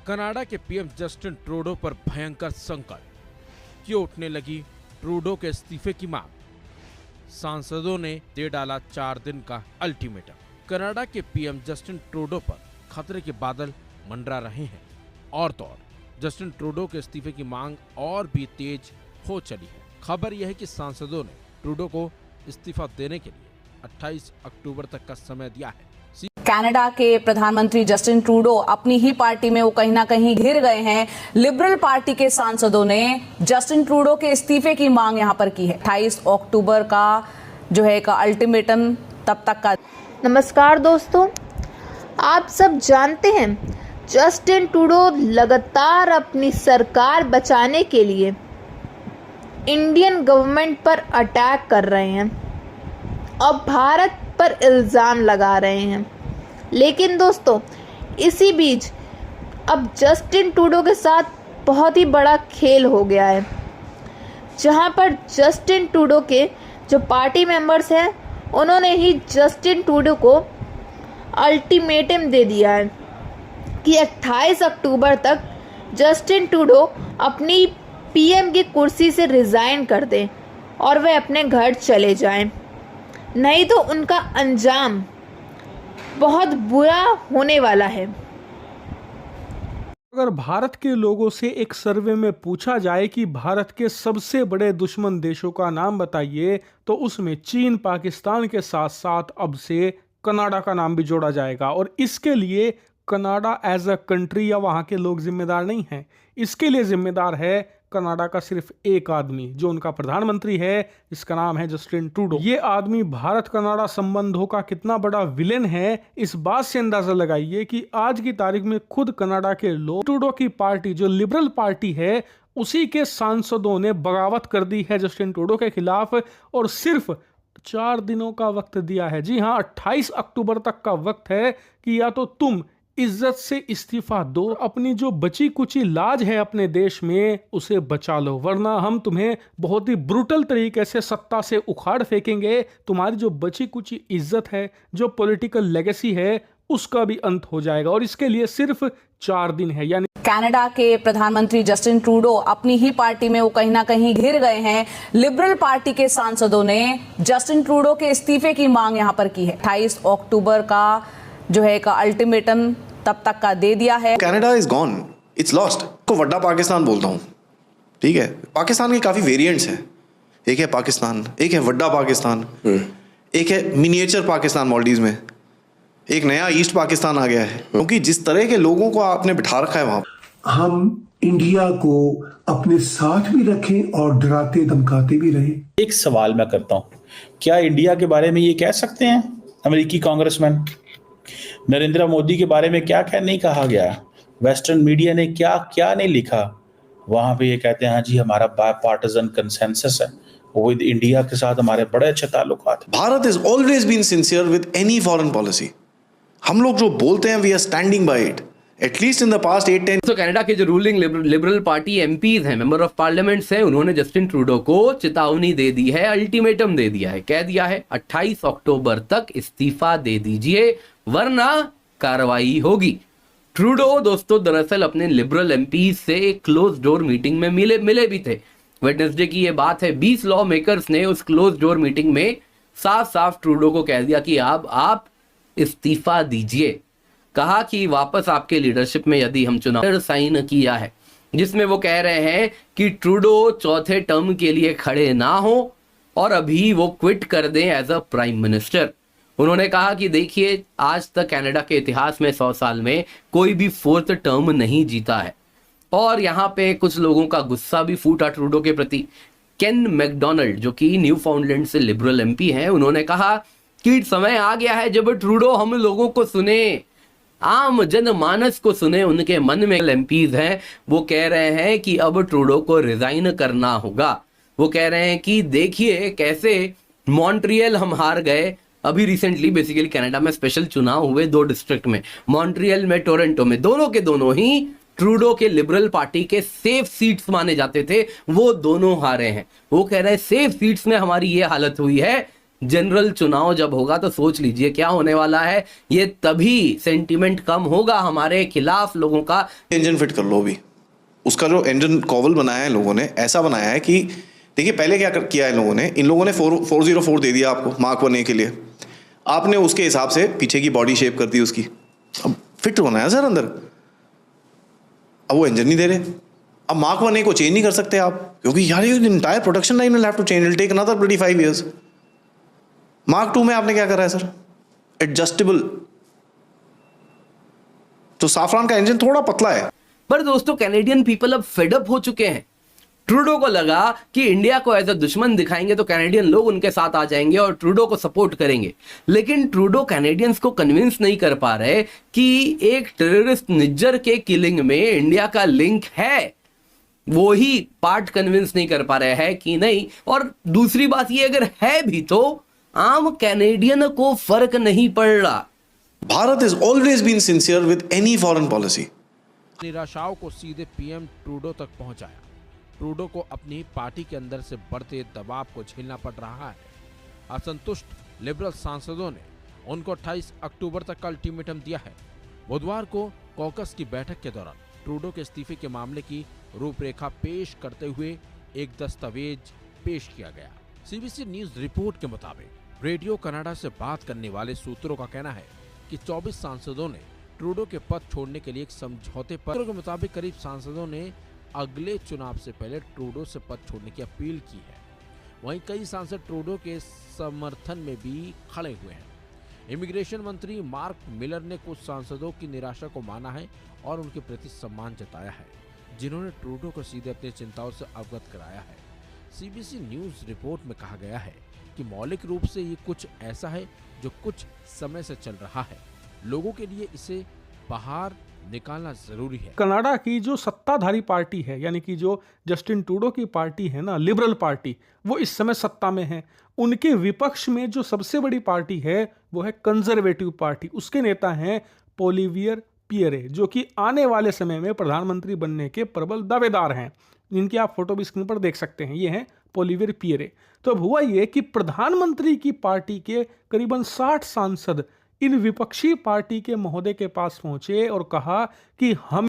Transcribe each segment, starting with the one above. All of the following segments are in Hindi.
कनाडा के पीएम जस्टिन ट्रूडो पर भयंकर संकट, क्यों उठने लगी ट्रूडो के इस्तीफे की मांग। सांसदों ने दे डाला 4 दिन का अल्टीमेटम। कनाडा के पीएम जस्टिन ट्रूडो पर खतरे के बादल मंडरा रहे हैं और तो और जस्टिन ट्रूडो के इस्तीफे की मांग और भी तेज हो चली है। खबर यह है कि सांसदों ने ट्रूडो को इस्तीफा देने के लिए 28 अक्टूबर तक का समय दिया है। कनाडा के प्रधानमंत्री जस्टिन ट्रूडो अपनी ही पार्टी में वो कहीं ना कहीं घिर गए हैं। लिबरल पार्टी के सांसदों ने जस्टिन ट्रूडो के इस्तीफे की मांग यहां पर की है। 28 अक्टूबर का जो है का अल्टीमेटम तब तक का। नमस्कार दोस्तों, आप सब जानते हैं जस्टिन ट्रूडो लगातार अपनी सरकार बचाने के लिए इंडियन गवर्नमेंट पर अटैक कर रहे हैं और भारत पर इल्ज़ाम लगा रहे हैं। लेकिन दोस्तों, इसी बीच अब जस्टिन ट्रूडो के साथ बहुत ही बड़ा खेल हो गया है, जहां पर जस्टिन ट्रूडो के जो पार्टी मेंबर्स हैं उन्होंने ही जस्टिन ट्रूडो को अल्टीमेटम दे दिया है कि 28 अक्टूबर तक जस्टिन ट्रूडो अपनी पीएम की कुर्सी से रिज़ाइन कर दें और वे अपने घर चले जाएं, नहीं तो उनका अंजाम बहुत बुरा होने वाला है। अगर भारत के लोगों से एक सर्वे में पूछा जाए कि भारत के सबसे बड़े दुश्मन देशों का नाम बताइए, तो उसमें चीन, पाकिस्तान के साथ साथ अब से कनाडा का नाम भी जोड़ा जाएगा। और इसके लिए कनाडा एज अ कंट्री या वहाँ के लोग जिम्मेदार नहीं हैं। इसके लिए जिम्मेदार है कनाडा का सिर्फ एक आदमी, जो उनका प्रधानमंत्री है, जिसका नाम है जस्टिन ट्रूडो। ये आदमी भारत कनाडा संबंधों का कितना बड़ा विलेन है, इस बात से अंदाजा लगाइए कि आज की तारीख में खुद कनाडा के लोग ट्रूडो की पार्टी, जो लिबरल पार्टी है, उसी के सांसदों ने बगावत कर दी है जस्टिन ट्रूडो के खिलाफ और सिर्फ 4 दिनों का वक्त दिया है। जी हाँ, 28 अक्टूबर तक का वक्त है कि या तो तुम इज्जत से इस्तीफा दो, अपनी जो बची कुची लाज है अपने देश में उसे बचा लो, वरना हम तुम्हें बहुत ही ब्रूटल तरीके से सत्ता से उखाड़ फेंकेंगे। तुम्हारी जो बची कुची इज्जत है, जो पॉलिटिकल लेगेसी है, उसका भी अंत हो जाएगा। और इसके लिए सिर्फ 4 दिन है। यानी कनाडा के प्रधानमंत्री जस्टिन ट्रूडो अपनी ही पार्टी में वो कहीं ना कहीं घिर गए हैं। लिबरल पार्टी के सांसदों ने जस्टिन ट्रूडो के इस्तीफे की मांग यहां पर की है। 28 अक्टूबर का जो है का अल्टीमेटम तब तक का दे दिया है। Canada is gone, it's lost. को वड्डा पाकिस्तान बोलता हूँ, ठीक है। पाकिस्तान के काफी वेरिएंट्स हैं। एक है पाकिस्तान, एक है वड्डा पाकिस्तान, एक है मिनिएचर पाकिस्तान मॉलडीव में, एक नया ईस्ट पाकिस्तान आ गया है। क्योंकि जिस तरह के लोगों को आपने बिठा रखा है वहां, हम इंडिया को अपने साथ भी रखें और डराते धमकाते भी रहें। एक सवाल मैं करता हूं, क्या इंडिया के बारे में ये कह सकते हैं अमेरिकी कांग्रेसमैन? नरेंद्र मोदी के बारे में क्या नहीं कहा गया? वेस्टर्न मीडिया ने क्या क्या नहीं लिखा? वहां पे ये कहते हैं हाँ जी हमारा बायपार्टिजन कंसेंसस है, विद इंडिया के साथ हमारे बड़े अच्छे ताल्लुकात हैं। Bharat is always been sincere with any foreign policy. हम लोग जो बोलते हैं we are standing by it, at least in the past 8-10। तो कनाडा के जो रूलिंग लिबरल पार्टी एमपीज हैं, मेंबर ऑफ पार्लियामेंट्स हैं, उन्होंने जस्टिन ट्रूडो को चेतावनी दे दी है, अल्टीमेटम दे दिया है, कह दिया है 28 अक्टूबर तक इस्तीफा दे दीजिए वरना कार्रवाई होगी। ट्रूडो दोस्तों दरअसल अपने लिबरल एमपीज से एक क्लोज डोर मीटिंग में मिले भी थे। वेडनेसडे की ये बात है। 20 लॉ मेकर्स ने उस क्लोज डोर मीटिंग में साफ साफ ट्रूडो को कह दिया कि आप इस्तीफा दीजिए। कहा कि वापस आपके लीडरशिप में यदि हम चुनाव साइन किया है, जिसमें वो कह रहे हैं कि ट्रूडो चौथे टर्म के लिए खड़े ना हो और अभी वो क्विट कर दें एज अ प्राइम मिनिस्टर। उन्होंने कहा कि देखिए, आज तक कनाडा के इतिहास में 100 साल में कोई भी 4th टर्म नहीं जीता है। और यहाँ पे कुछ लोगों का गुस्सा भी फूटा ट्रूडो के प्रति। केन मैकडोनाल्ड, जो कि न्यू फाउंडलैंड से लिबरल एमपी हैं, उन्होंने कहा कि समय आ गया है जब ट्रूडो हम लोगों को सुने, आम जनमानस को सुने। उनके मन में एमपीज हैं, वो कह रहे हैं कि अब ट्रूडो को रिजाइन करना होगा। वो कह रहे हैं कि देखिए कैसे मॉन्ट्रियल हम हार गए। अभी रिसेंटली बेसिकली कनाडा में स्पेशल चुनाव हुए 2 डिस्ट्रिक्ट में, मॉन्ट्रियल में, टोरंटो में। दोनों के दोनों ही ट्रूडो के लिबरल पार्टी के सेफ सीट्स माने जाते थे, वो दोनों हारे हैं। वो कह रहे हैं सेफ सीट्स में हमारी ये हालत हुई है जनरल चुनाव जब होगा तो सोच लीजिए क्या होने वाला है। ये तभी सेंटिमेंट कम होगा हमारे खिलाफ लोगों का। इंजन फिट कर लो अभी, उसका जो इंजन कॉवल बनाया है लोगों ने, ऐसा बनाया है कि देखिए पहले क्या किया है लोगों ने, इन लोगों ने 404 दे दिया आपको मार्क 1A के लिए, आपने उसके हिसाब से पीछे की बॉडी शेप कर दी उसकी, अब फिट होना है सर अंदर, अब वो इंजन नहीं दे रहे। अब मार्क 1A को चेंज नहीं कर सकते आप, क्योंकि यार ये entire production line will have to change, will take another 25 years। Mark 2 में आपने क्या करा है सर, एडजस्टेबल, तो साफरान का इंजन थोड़ा पतला है। पर दोस्तों कैनेडियन पीपल अब फेड अप हो चुके हैं। ट्रूडो को लगा कि इंडिया को एज अ दुश्मन दिखाएंगे तो कैनेडियन लोग उनके साथ आ जाएंगे और ट्रूडो को सपोर्ट करेंगे, लेकिन ट्रूडो कैनेडियंस को कन्विंस नहीं कर पा रहे कि एक टेररिस्ट निज्जर के किलिंग में इंडिया का लिंक है। वो ही पार्ट कन्विंस नहीं कर पा रहे हैं कि नहीं। और दूसरी बात ये, अगर है भी तो आम कैनेडियन को फर्क नहीं पड़ रहा। Bharat is always been sincere with any foreign policy. निराशाओं को सीधे पीएम ट्रूडो तक पहुंचाया। ट्रूडो को अपनी पार्टी के अंदर से बढ़ते दबाव को झेलना पड़ रहा है। असंतुष्ट लिबरल सांसदों ने उनको 28 अक्टूबर तक का अल्टीमेटम दिया है। बुधवार को कॉकस की बैठक के दौरान ट्रूडो के इस्तीफे के मामले की रूपरेखा पेश करते हुए एक दस्तावेज पेश किया गया। सीबीसी न्यूज रिपोर्ट के मुताबिक रेडियो कनाडा से बात करने वाले सूत्रों का कहना है कि 24 सांसदों ने ट्रूडो के पद छोड़ने के लिए एक समझौते पर के मुताबिक करीब सांसदों ने अगले चुनाव से पहले ट्रूडो से पद छोड़ने की अपील की है। वहीं कई सांसद ट्रूडो के समर्थन में भी खड़े हुए हैं। इमिग्रेशन मंत्री मार्क मिलर ने कुछ सांसदों की निराशा को माना है और उनके प्रति सम्मान जताया है, जिन्होंने ट्रूडो को सीधे अपनी चिंताओं से अवगत कराया है। सीबीसी न्यूज रिपोर्ट में कहा गया है कि मौलिक रूप से ये कुछ ऐसा है जो कुछ समय से चल रहा है। लोगों के लिए इसे बाहर निकालना जरूरी है। कनाडा की जो सत्ताधारी पार्टी है, यानी कि जो जस्टिन ट्रूडो की पार्टी है ना, लिबरल पार्टी, वो इस समय सत्ता में है। उनके विपक्ष में जो सबसे बड़ी पार्टी है वो है कंजर्वेटिव पार्टी। उसके नेता हैं पोलिवियर पियरे, जो कि आने वाले समय में प्रधानमंत्री बनने के प्रबल दावेदार हैं। इनकी आप फोटो भी स्क्रीन पर देख सकते हैं। ये हैं पोलिवियर पियरे। तो अब हुआ ये कि प्रधानमंत्री की पार्टी के करीबन 60 सांसद इन विपक्षी पार्टी के महोदय के पास पहुंचे और कहा कि हम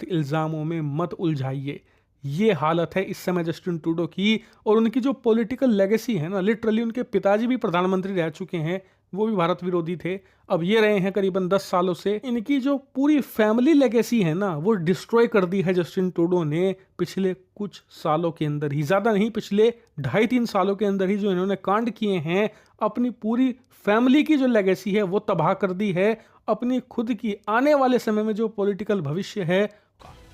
इल्जामों में मत उलझाइए। ये हालत है इस समय जस्टिन ट्रूडो की। और उनकी जो पॉलिटिकल लेगेसी है ना, लिटरली उनके पिताजी भी प्रधानमंत्री रह चुके हैं, वो भी भारत विरोधी थे, अब ये रहे हैं करीबन 10 सालों से। इनकी जो पूरी फैमिली लेगेसी है ना, वो डिस्ट्रॉय कर दी है जस्टिन ट्रूडो ने पिछले कुछ सालों के अंदर ही। ज़्यादा नहीं, पिछले 2.5-3 सालों के अंदर ही जो इन्होंने कांड किए हैं, अपनी पूरी फैमिली की जो लेगेसी है वो तबाह कर दी है। अपनी खुद की आने वाले समय में जो पॉलिटिकल भविष्य है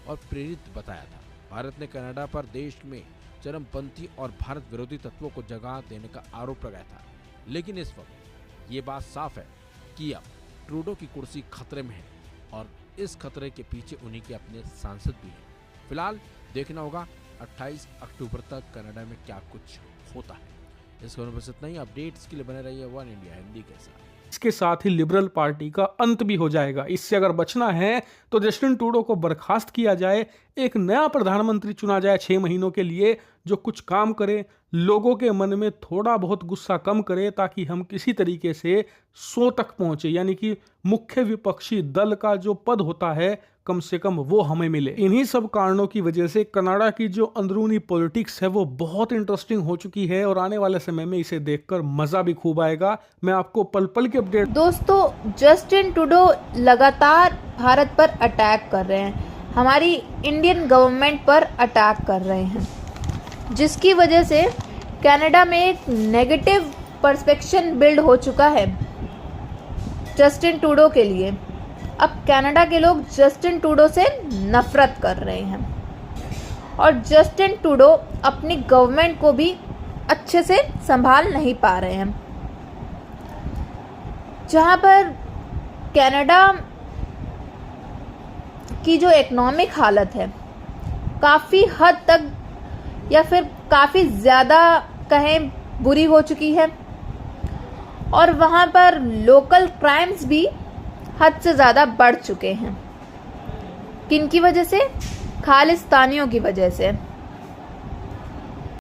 और प्रेरित बताया था। भारत ने कनाडा पर देश में चरमपंथी और भारत विरोधी तत्वों को जगह देने का आरोप लगाया था, लेकिन इस वक्त ये बात साफ है कि अब ट्रूडो की कुर्सी खतरे में है और इस खतरे के पीछे उन्हीं के अपने सांसद भी हैं। फिलहाल देखना होगा 28 अक्टूबर तक कनाडा में क्या कुछ होता है। इस खबर में बस इतना ही। अपडेट्स के लिए बने रहिए वन इंडिया हिंदी के साथ। इसके साथ ही लिबरल पार्टी का अंत भी हो जाएगा। इससे अगर बचना है तो जस्टिन ट्रूडो को बर्खास्त किया जाए, एक नया प्रधानमंत्री चुना जाए 6 महीनों के लिए, जो कुछ काम करे, लोगों के मन में थोड़ा बहुत गुस्सा कम करे, ताकि हम किसी तरीके से 100 तक पहुंचे, यानी कि मुख्य विपक्षी दल का जो पद होता है कम से कम वो हमें मिले। इन्हीं सब कारणों की वजह से कनाडा की जो अंदरूनी पॉलिटिक्स है वो बहुत इंटरेस्टिंग हो चुकी है और आने वाले समय में इसे देखकर मजा भी खूब आएगा। मैं आपको पल पल के अपडेट। दोस्तों, जस्टिन ट्रूडो लगातार भारत पर अटैक कर रहे हैं, हमारी इंडियन गवर्नमेंट पर अटैक कर रहे हैं, जिसकी वजह से कनाडा में एक नेगेटिव परसेप्शन बिल्ड हो चुका है जस्टिन ट्रूडो के लिए। अब कनाडा के लोग जस्टिन ट्रूडो से नफरत कर रहे हैं और जस्टिन ट्रूडो अपनी गवर्नमेंट को भी अच्छे से संभाल नहीं पा रहे हैं। जहां पर कनाडा की जो इकोनॉमिक हालत है काफ़ी हद तक या फिर काफ़ी ज़्यादा कहें बुरी हो चुकी है और वहाँ पर लोकल क्राइम्स भी हद से ज़्यादा बढ़ चुके हैं। किन की वजह से? खालिस्तानियों की वजह से।